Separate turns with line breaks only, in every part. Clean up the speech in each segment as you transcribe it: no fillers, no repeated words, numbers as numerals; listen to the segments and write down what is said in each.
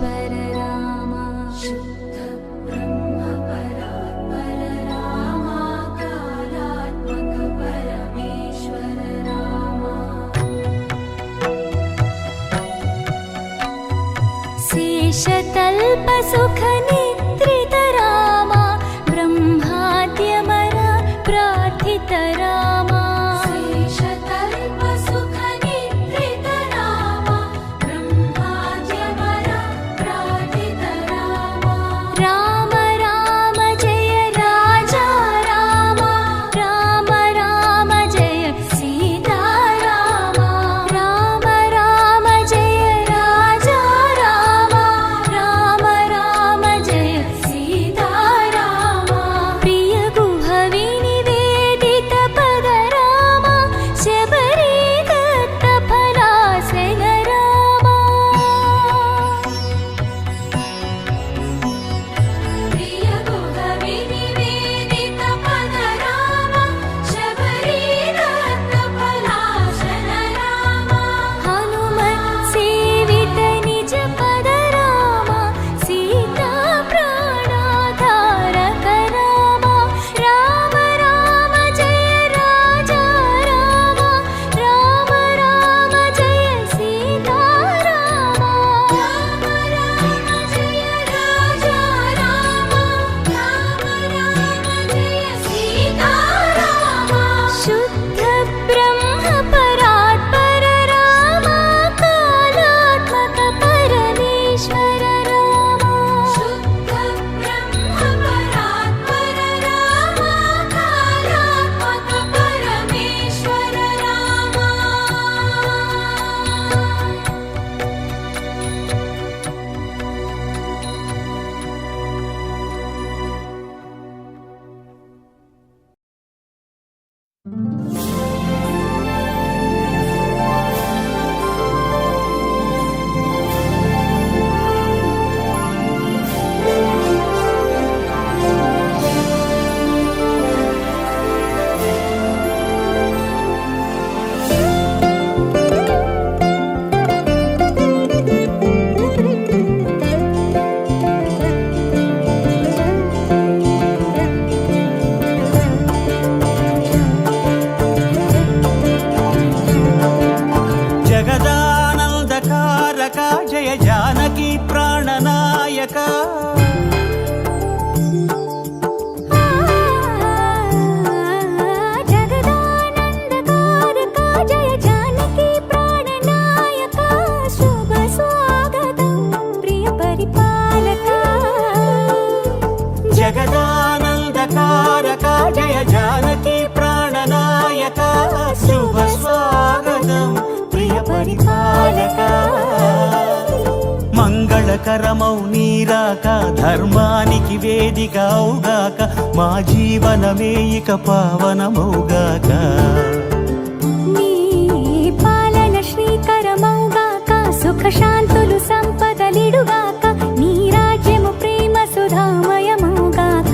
परमेश्वर राम शुद्ध ब्रह्म परात्पर राम कालात्मक परमेश्वर राम शेषतल्प सुख निद्रित राम ब्रह्माद्यमर प्रार्थित राम शेषतल्प सुख निद्रित राम ब्रह्माद्यमर प्रार्थित राम राम राम जय राजा राम राम राम जय सीता राम राम राम जय राजा राम राम राम जय सीता राम प्रिय गुह विनिवेदित पद राम शबरी दत्त फलासन राम प्रिय गुह विनिवेदित पद राम शबरी दत्त फलासन राम हनुमत् सेवित निज पद राम सीता प्राणाधारक राम राम राम जय राजा राम राम राम जय सीता राम राम राम जय राजा राम राम राम जय सीता राम शुद्ध ब्रह्म परात्पर राम कालात्मक परमेश्वर राम शुद्ध ब्रह्म परात्पर राम कालात्मक परमेश्वर राम
జగదానందకారక జయ జానకి ప్రాణనాయక
जगदानन्दकारक जय जानकी प्राणनायक शुभ स्वागतं प्रिय परिपालक
జగదానందకారక జయ జానకి ప్రాణనాయక శుభ స్వాగతం ప్రియ పరిపాలక మంగళకరమౌ నీరాక ధర్మానికి వేదిక అవుగాక మా జీవనమే ఇక పావనమౌగాక
నీ పాలన శ్రీకరమౌగాక సుఖ శాంతులు సంపదలిడుగాక నీ రాజ్యము ప్రేమ సుధామయమౌగాక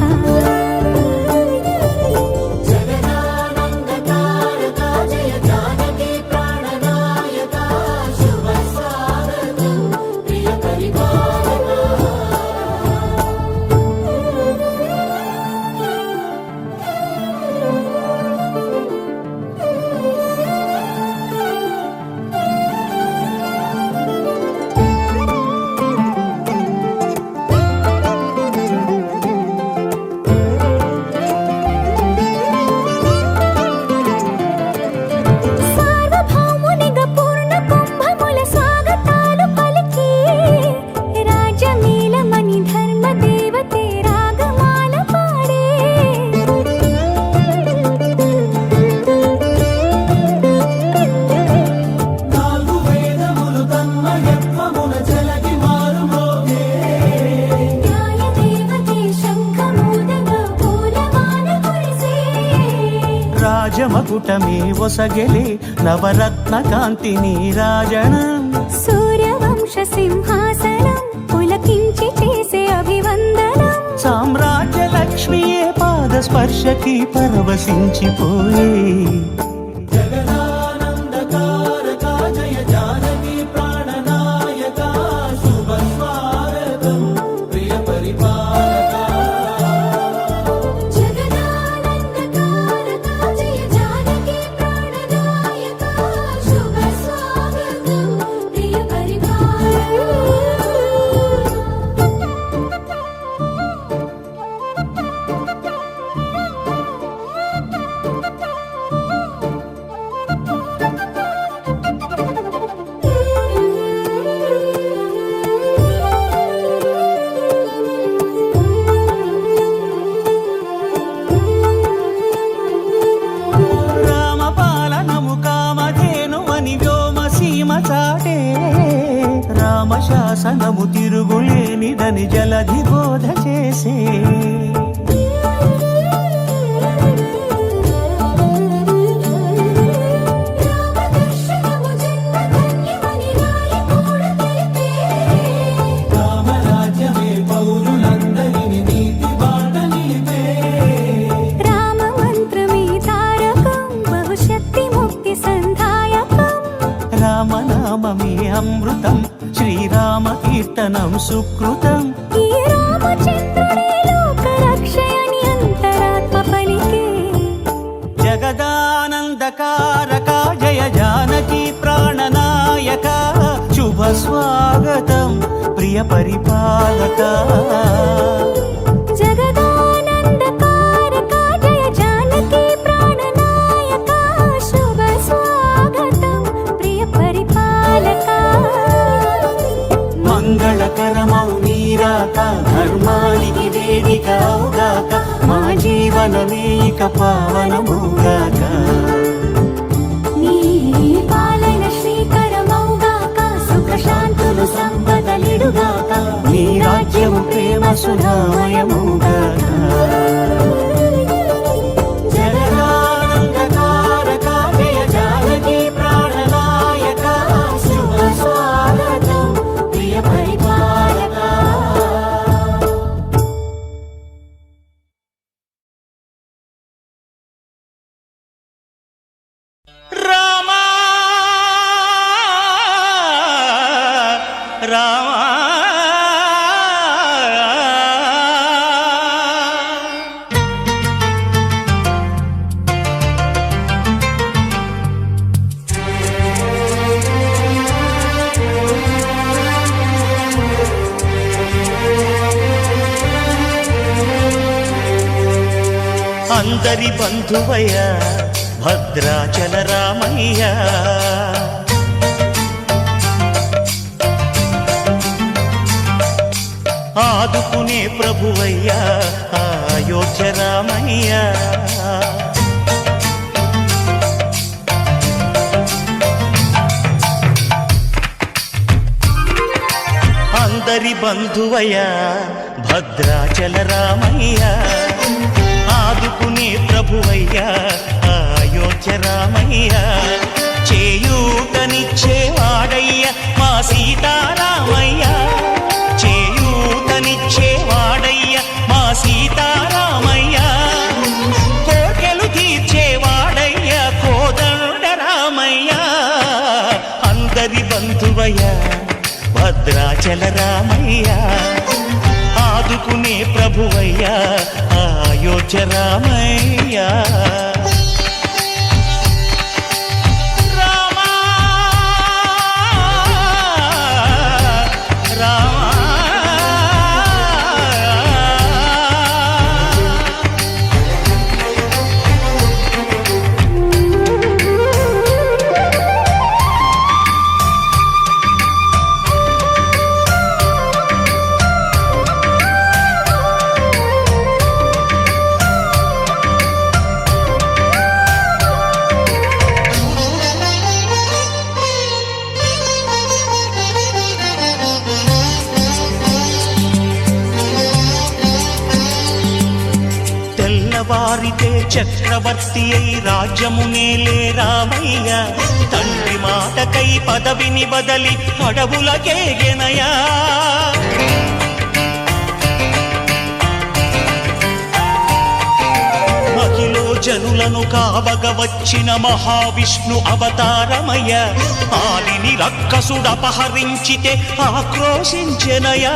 సార్వభౌమునిగా పూర్ణ కుంభముల స్వాగతాలు పలికి రాజమేళమని ధర్మ దేవతే రాగమాల పాడే
నాలుగు వేదములు తన్మయత్వమున జలగి మారుమోగే
న్యాయ దేవతే శంఖమూదగా పూలమాల కురిసే
రాజమకుటమే ఒసగెలే నవరత్న కాంతి నీరాజనం
సూర్యవంశ సింహాసనం పులకించి చేసే అభివందనం
సామ్రాజ్య లక్ష్మియే పాద స్పర్శకి పరవశించిపోయే జగదానందకారక జయ జానకి ప్రాణనాయక శుభ స్వాగతం రామశాసనము తిరుగులేనిదని జలధి బోధ చేసే
రామదర్శనము జన్మధన్యమని రాయకూడ తెలిపే
రామరాజ్యమే పౌరులందరిని నీతి బాట నిలిపే
రామ మంత్రమే తారకం బహుశక్తి ముక్తి సంధాయకం
రామనామమే అమృతం శ్రీరామ కీర్తనం సుకృతం
ఈ రామచంద్రుడే లోక రక్షయని అంతరాత్మ పలికే
జగదానందకారక జయ జానకి ప్రాణనాయక శుభ స్వాగతం ప్రియ పరిపాలక
జగదానందకారక జయ జానకి ప్రాణనాయక శుభ స్వాగతం ప్రియ పరిపాలక
మంగళకరమౌ నీరాక ధర్మానికి వేదిక అవుగాక మా జీవనమే ఇక పావనముగాక
నీ పాలన శ్రీకరమౌగాక సుఖ శాంతులు సంపదలిడుగాక
నీ రాజ్యము ప్రేమ సుధామయముగాక జగదానందకారక జయ జానకి ప్రాణనాయక శుభ స్వాగతం ప్రియ పరిపాలక రామా రామా అందరి బంధువయ్య భద్రాచల రామయ్య ఆదుకునే ప్రభువయ్యా అయోధ్య రామయ్య అందరి బంధువయ్యా భద్రాచల రామయ్య ఆదుకునే ప్రభువయ్యా అయోధ్య రామయ్య చేయూతనిచ్చేవాడయ్య మా సీతారామయ్య చేయూతనిచ్చేవాడయ్య మా సీతారామయ్య కోర్కెలు తీర్చేవాడయ్య కోదండ రామయ్య అందరి బంధువయ్య భద్రాచల రామయ్య ఆదుకునే ప్రభువయ్యా అయోధ్య రామయ్య రామా రామా తెల్లవారితే చక్రవర్తి అయి రాజ్యమునేలే రామయ్య తండ్రి మాటకై పదవిని బదలి అడవులకేగెనయా మహిలో జనులను కావగ వచ్చిన మహావిష్ణు అవతారమయ్య ఆలిని రక్కసుడపహరించితే ఆక్రోశించెనయా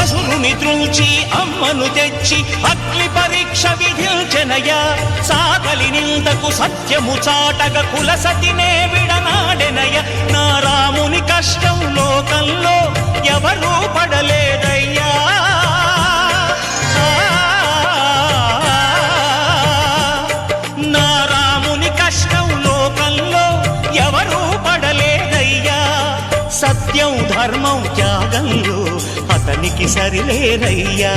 అసురుని త్రుంచి అమ్మను తెచ్చి అగ్ని పరీక్ష విధించెనయా సాగలి నిందకు సత్యము చాటగ కులసతినే విడనాడెనయ నా రాముని కష్టం లోకంలో ఎవరూ పడలేదయ్యా నా రాముని కష్టం లోకంలో ఎవరూ పడలేదయ్యా సత్యం ధర్మం త్యాగంలో అతనికి సరిలేరయ్యా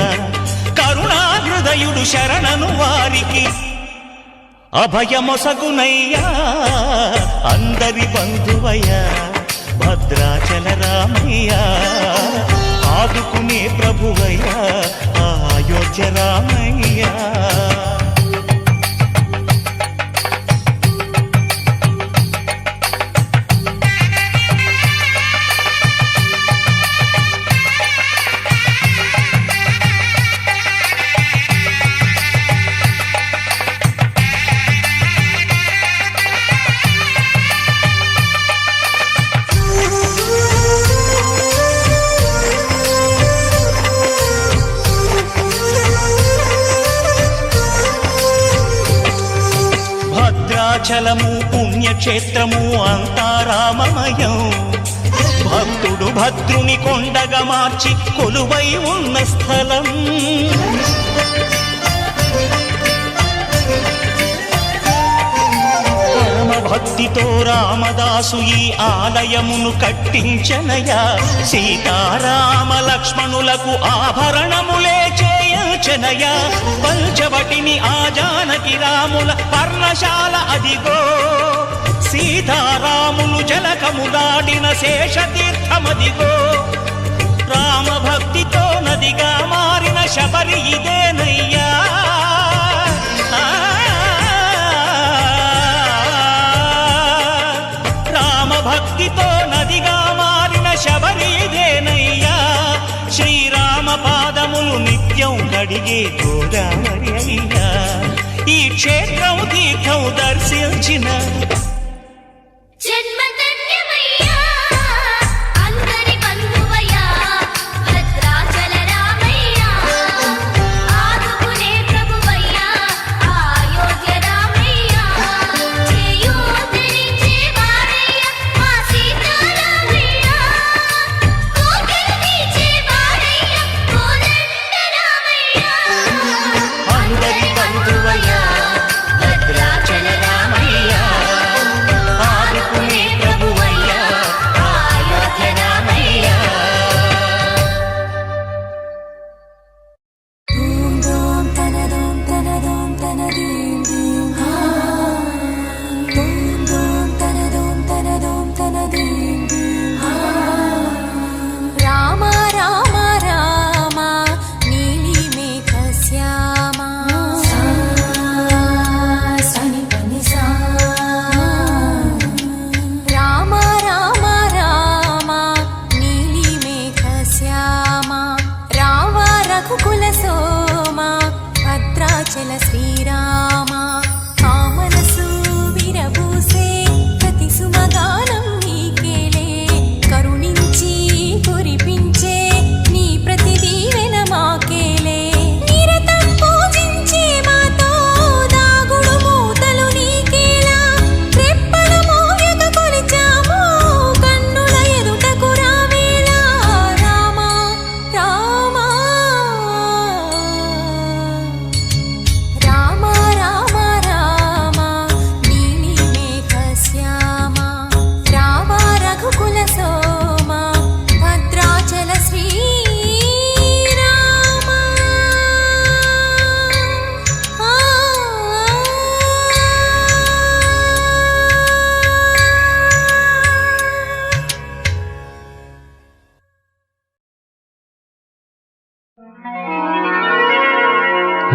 కరుణా హృదయుడు శరణను వారికి అభయమొసగునయ్యా అందరి బంధువయ్యా భద్రాచల రామయ్య ఆదుకునే ప్రభువయ్యా అయోధ్య రామయ్య భద్రాచలము పుణ్యక్షేత్రము అంతా రామమయం భక్తుడు భద్రుని కొండగా మార్చి కొలువై ఉన్న స్థలం భక్తితో రామదాసు ఈ ఆలయమును కట్టించనయా సీతారామ లక్ష్మణులకు ఆభరణములే చేయచనయా పంచవటిని ఆ జానకి రాముల పర్ణశాల అదిగో సీతారాములు జలకములాడిన శేషతీర్థమదిగో రామ భక్తితో నదిగా మారిన శబరి ఇదేనయ్యా భక్తితో నదిగా మారిన శబరిదేనయ్యా శ్రీరామ పాదములు నిత్యం కడిగే గోదావరి అయ్యా ఈ క్షేత్రం తీర్థం దర్శించిన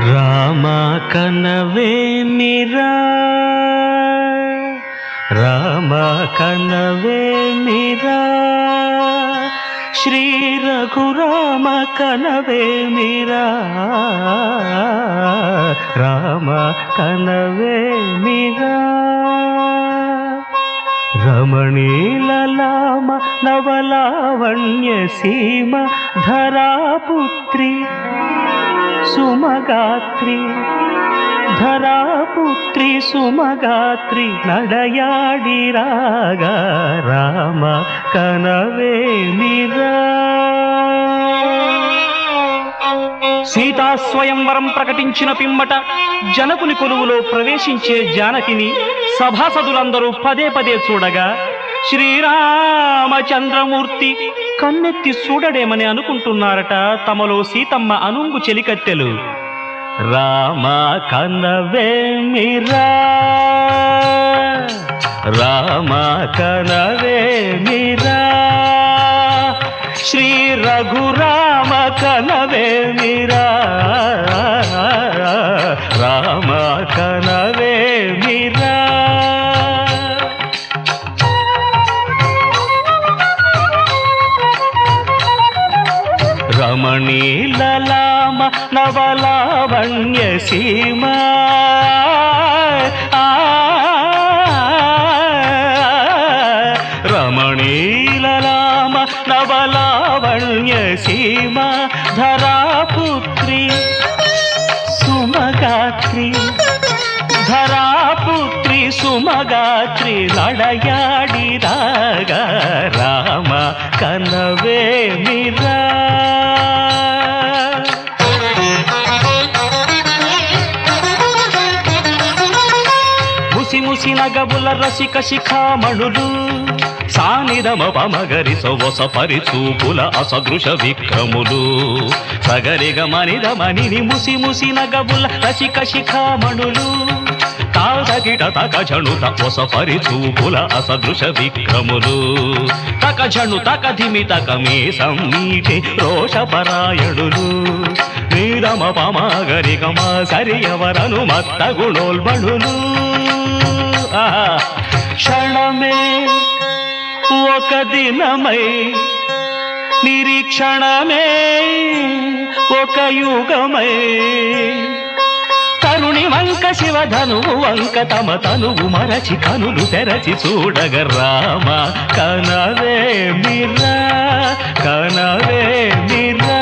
రామ కనవేమిరా రామ కనవేమిరా శ్రీ రఘురామ కనవేమిరా రామ కనవేమిరా రమణీలలామ నవలావణ్య సీమ ధరాపుత్రి సుమగాత్రి ధరాపుత్రి సుమగాత్రి నడయాడి రాగా రామ కనవేమిరా సీతాస్వయంవరం ప్రకటించిన పిమ్మట జనకుని కొలువులో ప్రవేశించే జానకిని సభాసదులందరూ పదే పదే చూడగా శ్రీరామచంద్రమూర్తి కన్నెత్తి చూడడేమని అనుకుంటున్నారట తమలో సీతమ్మ అనుంగు చెలికత్తెలు. రామ కనవేమిరా రామ కనవేమిరా శ్రీ రఘురామ కనవేమిరా రామ కనవేమిరా రమణీలలామ నవలావణ్య సీమా రమణీలలామ నవలావణ్య సీమా ధరాపుత్రి సుమగాత్రి ధరాపుత్రి సుమగాత్రి నడయాడిరాగ రామ కనవేమిరా ముసి ముసి నగబుల రసిక శిఖామణులు సానిదమ పమగరి సొవస పరిచూపుల అసదృశ విక్రములు సగరిగ మనిదమని ముసి ముసి నగబుల రసిక శిఖామణులు తాదగిట తక జణుత ఒస పరిచూపుల అసదృశ విక్రములు తక జణు తక ధిమి తక మే సమ్మీటి రోషపరాయణులు నీరమ పమగరిగమ సరియవరను మత్త గుణోల్బణులు క్షణమే ఒక దినమై నిరీక్షణమే ఒక యుగమై తరుణి వంక శివధనువు వంక తమ తనువు మరచి కనులు తెరచి చూడగ రామ కనవేమిరా కనవేమిరా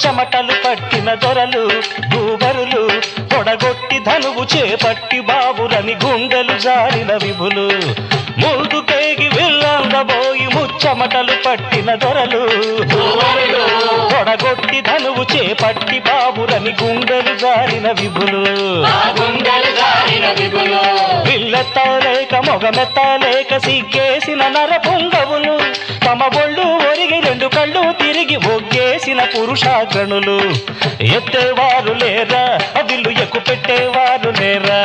చెమటలు పట్టిన దొరలు భూగరులు పొడగొట్టి ధనువు చేపట్టి బాబురని గుండెలు జారిన విభులు ముందుకేగి వెళ్ళబోయి ముచ్చమటలు పట్టిన దొరలు పొడగొట్టి ధనువు చేపట్టి బాబురని గుండెలు జారిన విభులు పిల్లెత్తలేక మొగమెత్తలేక సిగ్గేసిన నర పొంగవులు తమ బొళ్ళు ఒరిగి రెండు కళ్ళు తిరిగి ఒగ్గేసిన పురుషాగ్రణులు ఎత్తేవారు లేరా అవిల్లు ఎక్కు పెట్టేవారు లేరా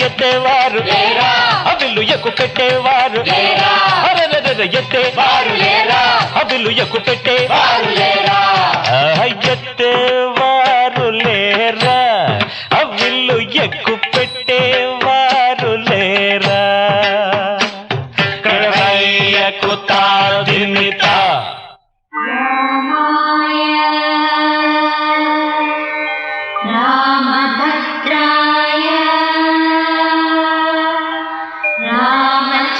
ఎత్తేవారు లేరా అవిల్లు ఎక్కు పెట్టేవారు ఎత్తేవారు లేరా అవిల్లు ఎక్కు పెట్టేవారు లేరా ఎత్తేవారు లేరా అవిల్లు ఎక్కు పెట్టేవారు లేరా కుతాదిమిత
రామభద్రాయ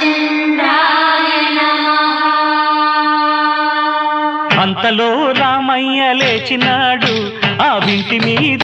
రామచంద్రాయ నమః.
అంతలో రామయ్య లేచినాడు ఆ వింటి మీద